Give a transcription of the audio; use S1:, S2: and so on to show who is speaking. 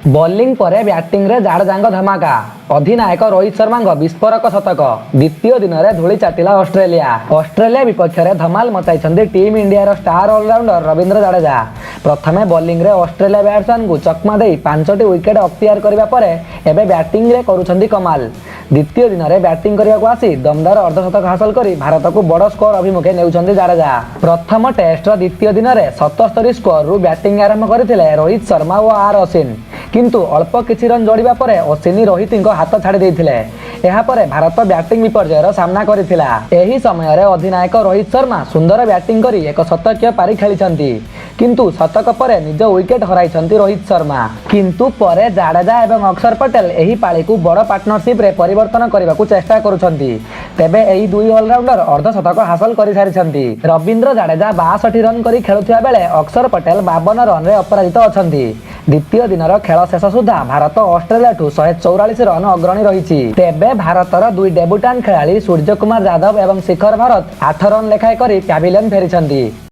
S1: Bowling ପରେ ବ୍ୟାଟିଂରେ ଜାଡେଜାଙ୍କ ଧମାକା। ଅଧିନାୟକ ରୋହିତ ଶର୍ମାଙ୍କ ବିସ୍ଫୋରକ ଶତକ। ଦ୍ୱିତୀୟ ଦିନରେ ଧୂଳି ଚାଟିଲା ଅଷ୍ଟ୍ରେଲିଆ ବିପକ୍ଷରେ ଧମାଲ ମଚାଇଛନ୍ତି ଟିମ୍ ଇଣ୍ଡିଆର ଷ୍ଟାର ଅଲରାଉଣ୍ଡର ରବୀନ୍ଦ୍ର ଜାଡେଜା। ପ୍ରଥମେ ବୋଲିଂରେ ଅଷ୍ଟ୍ରେଲିଆ ବ୍ୟାଟ୍ସମ୍ୟାନଙ୍କୁ ଚକମା ଦେଇ 5ଟି ୱିକେଟ୍ ଅକ୍ତିଆର କରିବା ପରେ ଏବେ ବ୍ୟାଟିଂରେ କରୁଛନ୍ତି କମାଲ। ଦ୍ୱିତୀୟ ଦିନରେ ବ୍ୟାଟିଂ କରିବାକୁ ଆସି ଦମଦାର ଅର୍ଦ୍ଧଶତକ ହାସଲ କରି ଭାରତକୁ ବଡ଼ ସ୍କୋର ଅଭିମୁଖେ ନେଉଛନ୍ତି ଜାଡେଜା। ପ୍ରଥମ ଟେଷ୍ଟର ଦ୍ୱିତୀୟ ଦିନରେ 77 ସ୍କୋରରୁ ବ୍ୟାଟିଂ ଆରମ୍ଭ କରିଥିଲେ ରୋହିତ ଶର୍ମା ଓ ଅଶ୍ୱିନ। କିନ୍ତୁ ଅଳ୍ପ କିଛି ରନ୍ ଯୋଡ଼ିବା ପରେ ଅଶ୍ୱିନ ରୋହିତଙ୍କ ହାତ ଛାଡ଼ି ଦେଇଥିଲେ। ଏହାପରେ ଭାରତ ବ୍ୟାଟିଂ ବିପର୍ଯ୍ୟୟର ସାମ୍ନା କରିଥିଲା। ଏହି ସମୟରେ ଅଧିନାୟକ ରୋହିତ ଶର୍ମା ସୁନ୍ଦର ବ୍ୟାଟିଂ କରି ଏକ ଶତକୀୟ ପାରି ଖେଳିଛନ୍ତି। କିନ୍ତୁ ଶତକ ପରେ ନିଜ ୱିକେଟ୍ ହରାଇଛନ୍ତି ରୋହିତ ଶର୍ମା। କିନ୍ତୁ ପରେ ଜାଡେଜା ଏବଂ ଅକ୍ଷର ପଟେଲ ଏହି ପାଳିକୁ ବଡ଼ ପାର୍ଟନରସିପ୍ରେ ପରିବର୍ତ୍ତନ କରିବାକୁ ଚେଷ୍ଟା କରୁଛନ୍ତି। ତେବେ ଏହି ଦୁଇ ଅଲରାଉଣ୍ଡର ଅର୍ଦ୍ଧଶତକ ହାସଲ କରିସାରିଛନ୍ତି। ରବୀନ୍ଦ୍ର ଜାଡେଜା 62 ରନ୍ କରି ଖେଳୁଥିବା ବେଳେ ଅକ୍ଷର ପଟେଲ 52 ରନ୍ରେ ଅପରାଜିତ ଅଛନ୍ତି। ଦ୍ୱିତୀୟ ଦିନର ଖେଳ ଶେଷ ସୁଦ୍ଧା ଭାରତ ଅଷ୍ଟ୍ରେଲିଆଠୁ 144 ରନ୍ ଅଗ୍ରଣୀ ରହିଛି। ତେବେ ଭାରତର ଦୁଇ ଡେବ୍ୟୁଟାଣ୍ଟ ଖେଳାଳି ସୂର୍ଯ୍ୟକୁମାର ଯାଦବ ଏବଂ ଶିଖର ଭାରତ 8 ରନ୍ ଲେଖାଏଁ କରି ପ୍ୟାଭିଲିୟନ ଫେରିଛନ୍ତି।